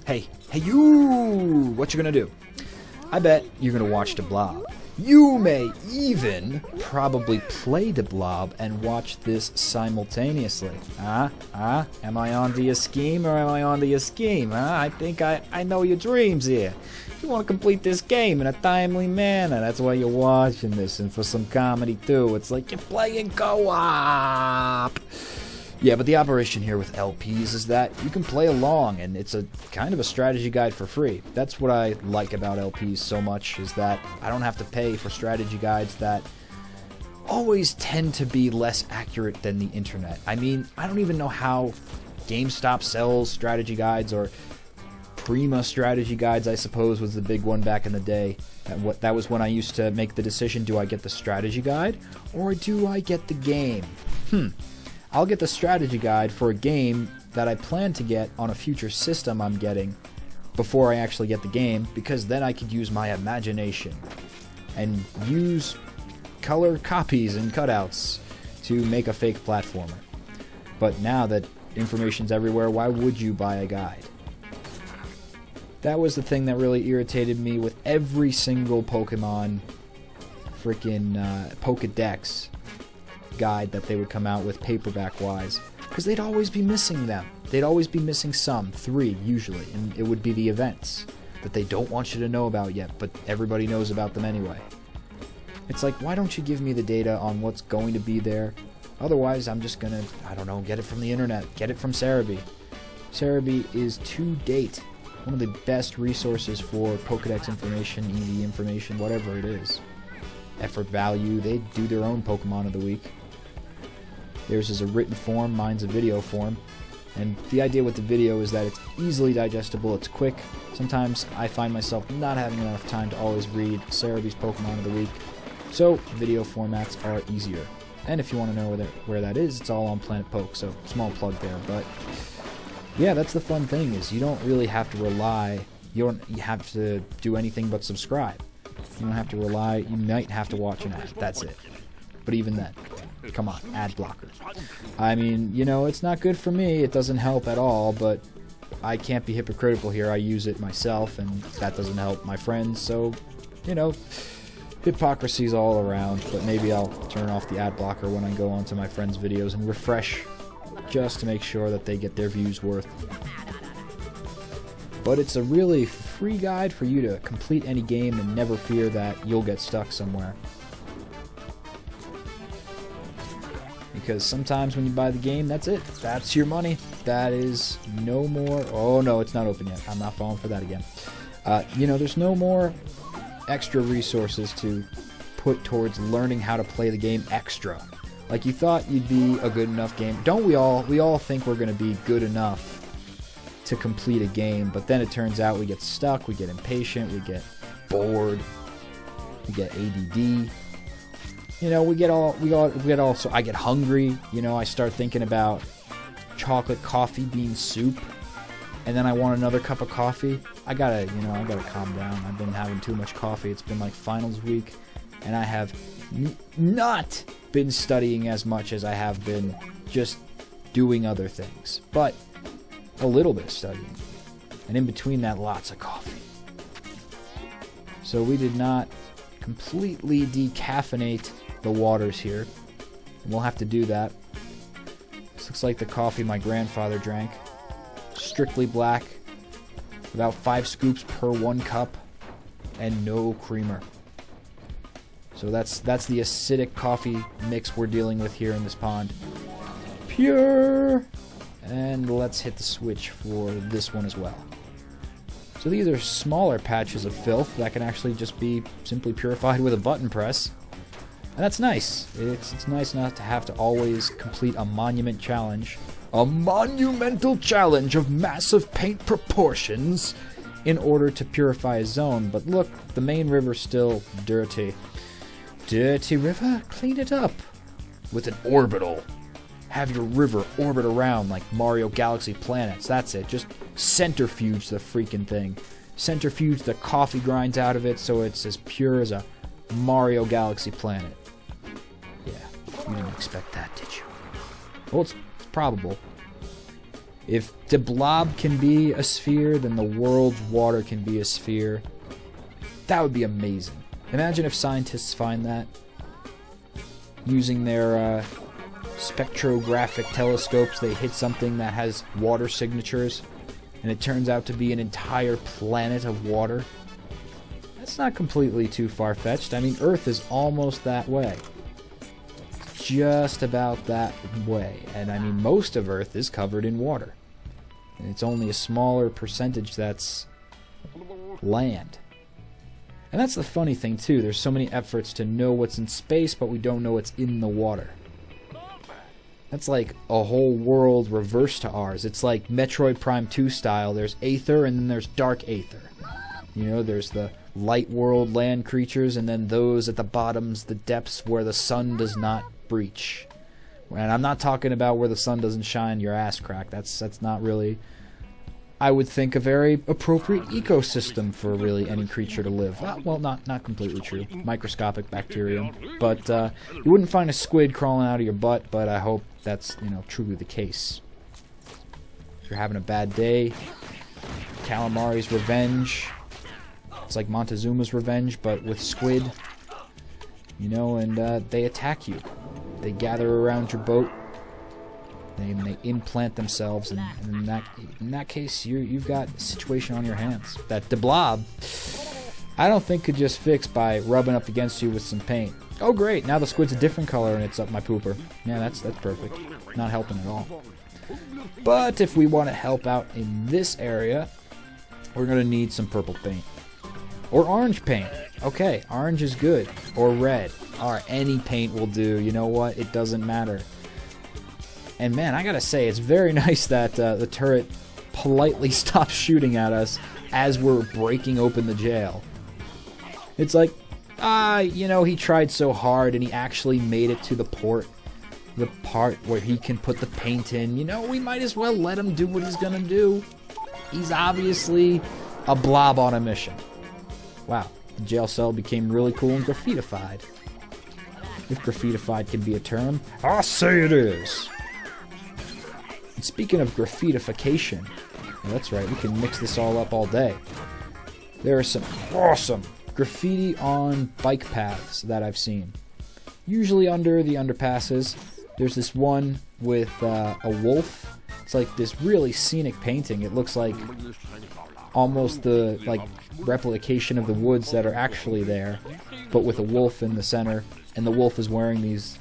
Hey, you! What you gonna do? I bet you're gonna watch the Blob. You may even probably play the Blob and watch this simultaneously. Am I onto your scheme or am I onto your scheme? I think I know your dreams here. You want to complete this game in a timely manner. That's why you're watching this, and for some comedy too. It's like you're playing co-op. Yeah, but the operation here with LPs is that you can play along, and it's a kind of a strategy guide for free. That's what I like about LPs so much, is that I don't have to pay for strategy guides that always tend to be less accurate than the internet. I mean, I don't even know how GameStop sells strategy guides, or Prima strategy guides, I suppose, was the big one back in the day. That was when I used to make the decision, do I get the strategy guide, or do I get the game? I'll get the strategy guide for a game that I plan to get on a future system I'm getting before I actually get the game, because then I could use my imagination and use color copies and cutouts to make a fake platformer. But now that information's everywhere, why would you buy a guide? That was the thing that really irritated me with every single Pokemon freaking Pokedex guide that they would come out with paperback wise, because they'd always be missing them. They'd always be missing some, 3 usually, and it would be the events that they don't want you to know about yet, but everybody knows about them anyway. It's like, why don't you give me the data on what's going to be there? Otherwise, I'm just gonna, I don't know, get it from the internet, get it from Cerebi. Cerebi is to date one of the best resources for Pokedex information, EV information, whatever it is. Effort value, they do their own Pokemon of the week. Theirs is a written form, mine's a video form. And the idea with the video is that it's easily digestible, it's quick. Sometimes I find myself not having enough time to always read Cerebi's Pokemon of the week, so video formats are easier. And if you want to know where that is, it's all on Planet Poke, so small plug there. But yeah, that's the fun thing, is you don't really have to rely, you have to do anything but subscribe. You don't have to rely, you might have to watch an ad, that's it. But even then, come on, ad blocker. I mean, you know, it's not good for me, it doesn't help at all, but I can't be hypocritical here. I use it myself, and that doesn't help my friends, so, you know, hypocrisy's all around. But maybe I'll turn off the ad blocker when I go onto my friends' videos and refresh, just to make sure that they get their views worth. But it's a really free guide for you to complete any game and never fear that you'll get stuck somewhere. Because sometimes when you buy the game, that's it. That's your money. That is no more... Oh no, it's not open yet. I'm not falling for that again. You know, there's no more extra resources to put towards learning how to play the game extra. Like, you thought you'd be a good enough game. Don't we all? We all think we're going to be good enough to complete a game, but then it turns out we get stuck, we get impatient, we get bored, we get ADD. You know, we get all, so I get hungry, you know, I start thinking about chocolate coffee bean soup, and then I want another cup of coffee. I gotta calm down. I've been having too much coffee. It's been like finals week, and I have not been studying as much as I have been just doing other things. But a little bit of studying, and in between that, lots of coffee. So we did not completely decaffeinate the waters here, and we'll have to do that. This looks like the coffee my grandfather drank. Strictly black, about 5 scoops per 1 cup, and no creamer. So that's the acidic coffee mix we're dealing with here in this pond. Pure! And let's hit the switch for this one as well. So these are smaller patches of filth that can actually just be simply purified with a button press. And that's nice. It's nice not to have to always complete a monument challenge. A monumental challenge of massive paint proportions in order to purify a zone. But look, the main river's still dirty. Dirty river, clean it up with an orbital. Have your river orbit around like Mario Galaxy planets. That's it. Just centrifuge the freaking thing. Centrifuge the coffee grinds out of it so it's as pure as a Mario Galaxy planet. Yeah, you didn't expect that, did you? Well, it's probable. If the blob can be a sphere, then the world's water can be a sphere. That would be amazing. Imagine if scientists find that using their spectrographic telescopes, they hit something that has water signatures, and it turns out to be an entire planet of water. That's not completely too far-fetched. I mean, Earth is almost that way. Just about that way. And I mean, most of Earth is covered in water. And it's only a smaller percentage that's land. And that's the funny thing, too. There's so many efforts to know what's in space, but we don't know what's in the water. That's like a whole world reversed to ours. It's like Metroid Prime 2 style. There's Aether, and then there's Dark Aether. You know, there's the light world land creatures, and then those at the bottoms, the depths where the sun does not breach. And I'm not talking about where the sun doesn't shine your ass crack. That's not really, I would think, a very appropriate ecosystem for really any creature to live. Well, not completely true. Microscopic bacterium. But you wouldn't find a squid crawling out of your butt, but I hope that's, you know, truly the case. If you're having a bad day, calamari's revenge. It's like Montezuma's revenge, but with squid. You know, and they attack you. They gather around your boat. They implant themselves, and in that case, you've got a situation on your hands that the blob, I don't think, could just fix by rubbing up against you with some paint. Oh great, now the squid's a different color and it's up my pooper. Yeah, that's perfect. Not helping at all. But if we want to help out in this area, we're gonna need some purple paint. Or orange paint. Okay, orange is good. Or red. Or any paint will do. You know what? It doesn't matter. And man, I gotta say, it's very nice that the turret politely stops shooting at us as we're breaking open the jail. It's like, you know, he tried so hard and he actually made it to the port. The part where he can put the paint in. You know, we might as well let him do what he's gonna do. He's obviously a blob on a mission. Wow, the jail cell became really cool and graffitified. If graffitified can be a term, I say it is. And speaking of graffitification, well, that's right, we can mix this all up all day. There are some awesome graffiti on bike paths that I've seen. Usually under the underpasses. There's this one with a wolf. It's like this really scenic painting. It looks like almost the replication of the woods that are actually there, but with a wolf in the center, and the wolf is wearing these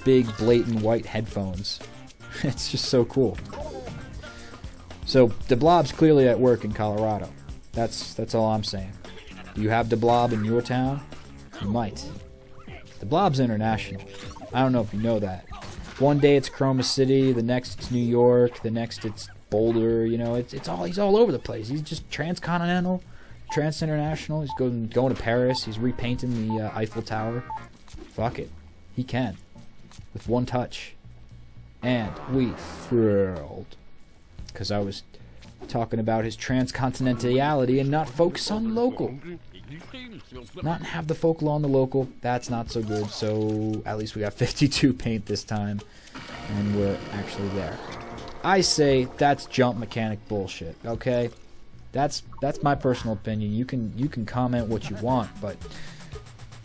big blatant white headphones. It's just so cool. So the blob's clearly at work in Colorado. That's all I'm saying. Do you have the blob in your town? You might. The blob's international. I don't know if you know that. One day it's Chroma City, the next it's New York, the next it's Boulder. You know, he's all over the place. He's just transcontinental, transinternational. He's going to Paris. He's repainting the Eiffel Tower. Fuck it, he can with one touch. And we thrilled because I was talking about his transcontinentality and not focus on local. Not have the focal on the local. That's not so good. So at least we got 52 paint this time, and we're actually there. I say that's jump mechanic bullshit. Okay, that's my personal opinion. You can comment what you want, but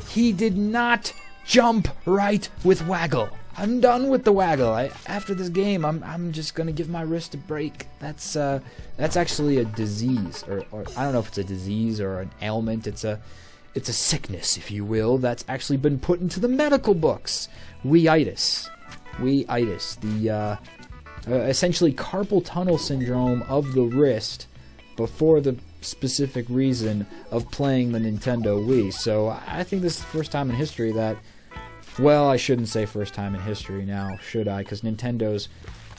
he did not jump right with waggle. I'm done with the waggle. After this game, I'm just gonna give my wrist a break. That's actually a disease, or I don't know if it's a disease or an ailment. It's a sickness, if you will, that's actually been put into the medical books. Weitis, the essentially carpal tunnel syndrome of the wrist before the specific reason of playing the Nintendo Wii. So I think this is the first time in history that, well, I shouldn't say first time in history now, should I? Because Nintendo's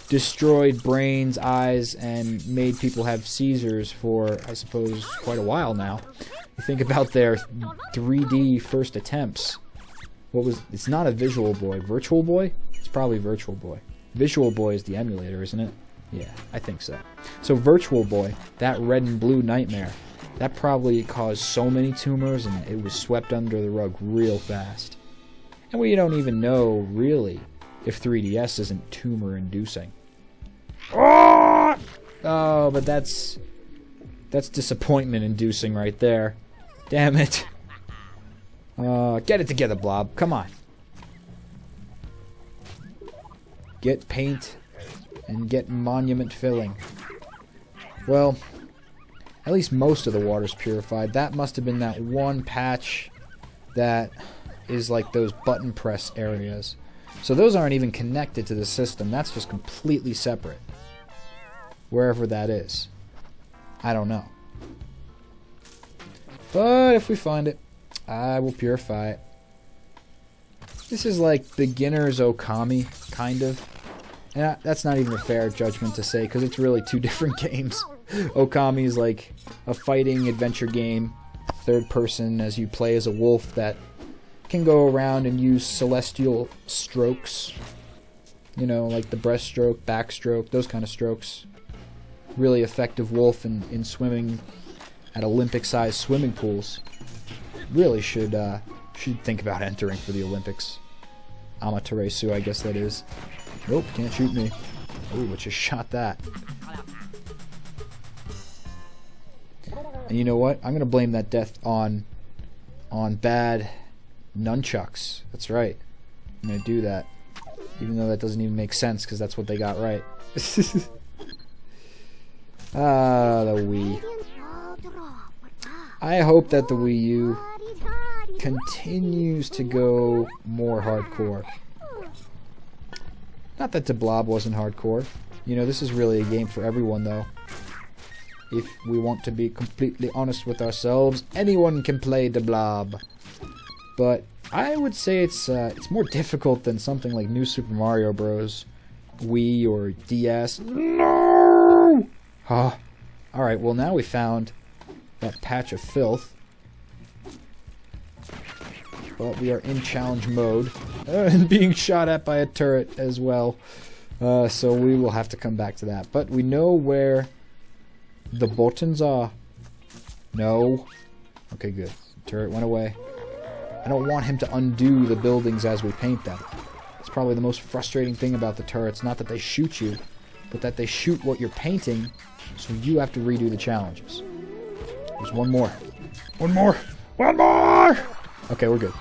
destroyed brains, eyes, and made people have seizures for, I suppose, quite a while now. You think about their 3D first attempts. It's not a Visual Boy. Virtual Boy? It's probably Virtual Boy. Visual Boy is the emulator, isn't it? Yeah, I think so. So Virtual Boy, that red and blue nightmare, that probably caused so many tumors and it was swept under the rug real fast. And we don't even know, really, if 3DS isn't tumor-inducing. Oh, but that's disappointment inducing right there. Damn it. Get it together, Blob. Come on. Get paint and get monument filling. Well, at least most of the water's purified. That must have been that one patch that is like those button press areas. So those aren't even connected to the system. That's just completely separate. Wherever that is. I don't know. But if we find it, I will purify it. This is like beginner's Okami, kind of. And that's not even a fair judgment to say, because it's really two different games. Okami is like a fighting adventure game, third person, as you play as a wolf that can go around and use celestial strokes. You know, like the breaststroke, backstroke, those kind of strokes. Really effective wolf in swimming at Olympic-sized swimming pools. Really should think about entering for the Olympics. Amaterasu, I guess that is. Nope, can't shoot me. Ooh, but just shot that. And you know what? I'm gonna blame that death on bad nunchucks. That's right. I'm gonna do that. Even though that doesn't even make sense, because that's what they got right. Ah, the Wii. I hope that the Wii U continues to go more hardcore. Not that the Blob wasn't hardcore. You know, this is really a game for everyone, though. If we want to be completely honest with ourselves, anyone can play the Blob. But I would say it's more difficult than something like New Super Mario Bros. Wii or DS. No! Ah. Alright, well now we found that patch of filth. But we are in challenge mode. And being shot at by a turret as well. So we will have to come back to that. But we know where the buttons are. No. Okay, good. The turret went away. I don't want him to undo the buildings as we paint them. It's probably the most frustrating thing about the turrets. Not that they shoot you, but that they shoot what you're painting, so you have to redo the challenges. There's one more. One more! One more! Okay, we're good.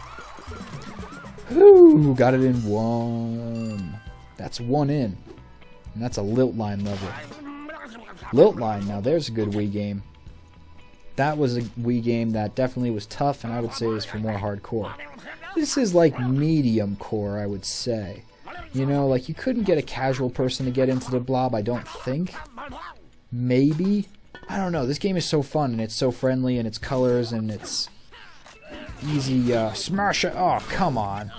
Whew, got it in one. That's one in. And that's a Lilt Line level. Lilt Line, now there's a good Wii game. That was a Wii game that definitely was tough, and I would say is for more hardcore. This is like medium core, I would say. You know, like you couldn't get a casual person to get into the Blob, I don't think. Maybe? I don't know, this game is so fun, and it's so friendly, and its colors, and it's easy smash it. Oh, come on.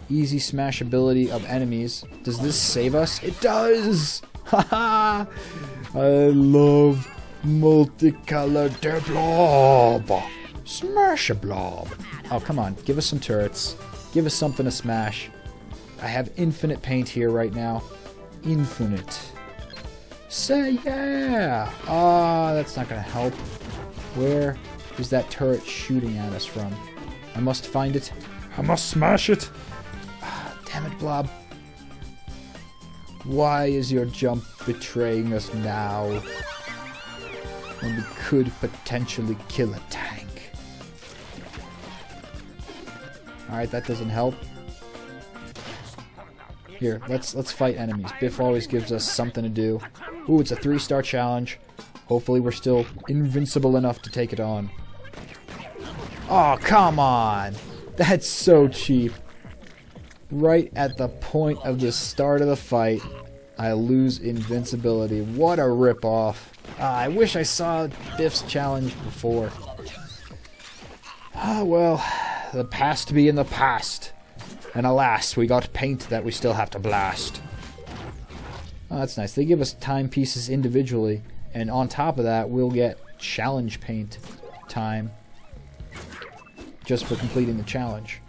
Easy smashability of enemies. Does this save us? It does! Haha! I love multicolored blob. Smash a blob. Oh, come on. Give us some turrets. Give us something to smash. I have infinite paint here right now. Infinite. Say yeah! Ah, that's not gonna help. Where is that turret shooting at us from? I must find it. I must smash it. Ah, damn it, Blob. Why is your jump betraying us now? When we could potentially kill a tank. Alright, that doesn't help. Here, let's fight enemies. Biff always gives us something to do. Ooh, it's a 3-star challenge. Hopefully we're still invincible enough to take it on. Oh, come on! That's so cheap. Right at the point of the start of the fight, I lose invincibility. What a rip-off. I wish I saw Biff's challenge before. Ah, well, the past be in the past. And alas, we got paint that we still have to blast. Oh, that's nice. They give us timepieces individually, and on top of that, we'll get challenge paint time just for completing the challenge.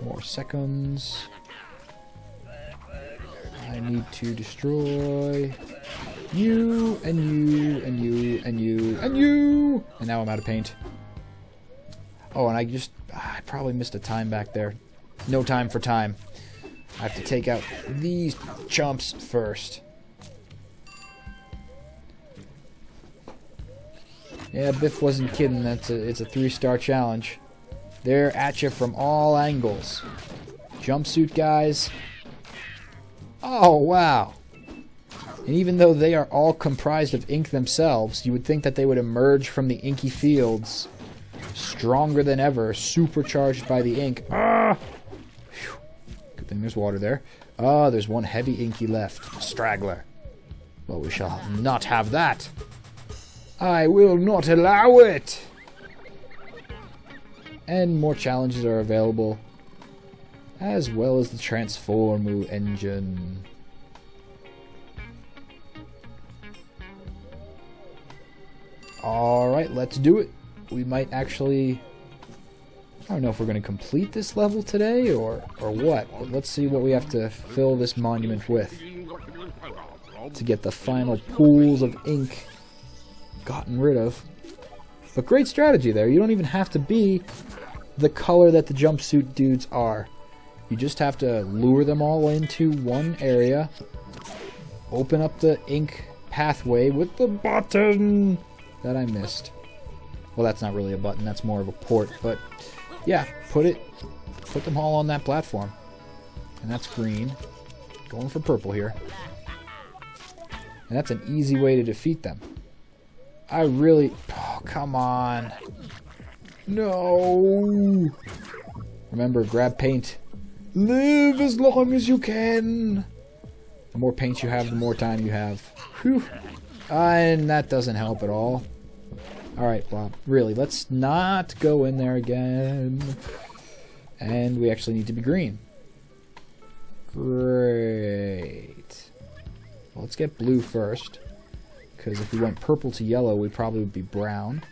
More seconds. I need to destroy you, and you, and you, and you, and you! And now I'm out of paint. Oh, and I probably missed a time back there. No time for time. I have to take out these chumps first. Yeah, Biff wasn't kidding. It's a 3-star challenge. They're at you from all angles. Jumpsuit guys. Oh, wow. And even though they are all comprised of ink themselves, you would think that they would emerge from the inky fields stronger than ever, supercharged by the ink. Ah! Whew. Good thing there's water there. Ah, there's one heavy inky left. Straggler. Well, we shall not have that. I will not allow it. And more challenges are available, as well as the Transformu engine. Alright, let's do it. We might actually... I don't know if we're going to complete this level today or what. But let's see what we have to fill this monument with to get the final pools of ink gotten rid of. But great strategy there. You don't even have to be the color that the jumpsuit dudes are. You just have to lure them all into one area, open up the ink pathway with the button that I missed. Well, that's not really a button, that's more of a port, but yeah, put them all on that platform. And that's green. Going for purple here. And that's an easy way to defeat them. Oh, come on. No. Remember, grab paint. Live as long as you can. The more paint you have, the more time you have. Whew. And that doesn't help at all. Alright, Blob. Really, let's not go in there again. And we actually need to be green. Great. Well, let's get blue first. Because if we went purple to yellow, we probably would be brown.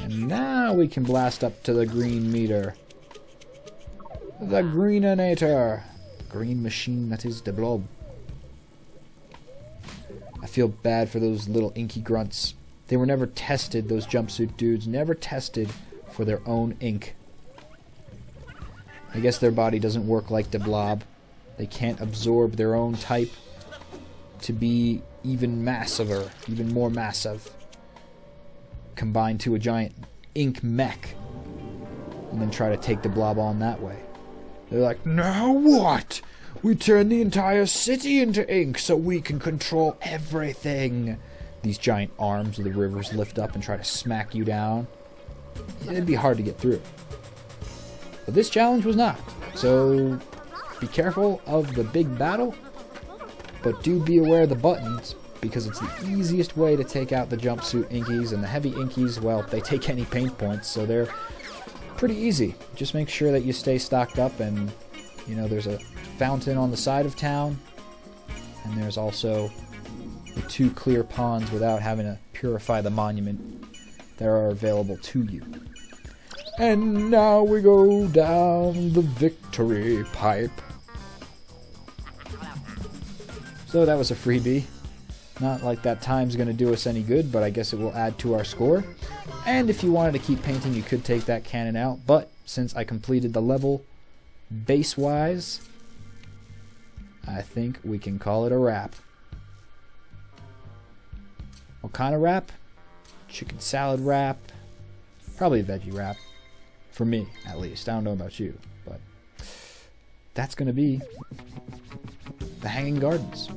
And now we can blast up to the green meter. The Greeninator. Green machine that is the Blob. I feel bad for those little inky grunts. They were never tested, those jumpsuit dudes. Never tested for their own ink. I guess their body doesn't work like the Blob. They can't absorb their own type to be even massiver, even more massive, combined to a giant ink mech, and then try to take the Blob on that way. They're like, now what? We turn the entire city into ink so we can control everything. These giant arms of the rivers lift up and try to smack you down. It'd be hard to get through. But this challenge was not. So be careful of the big battle, but do be aware of the buttons, because it's the easiest way to take out the jumpsuit inkies. And the heavy inkies, well, they take any paint points, so they're pretty easy. Just make sure that you stay stocked up, and you know, there's a fountain on the side of town, and there's also the 2 clear ponds without having to purify the monument that are available to you. And now we go down the victory pipe. So that was a freebie. Not like that time's going to do us any good, but I guess it will add to our score. And if you wanted to keep painting, you could take that cannon out, but since I completed the level base-wise, I think we can call it a wrap. What kind of wrap? Chicken salad wrap. Probably a veggie wrap. For me, at least. I don't know about you, but that's going to be the Hanging Gardens.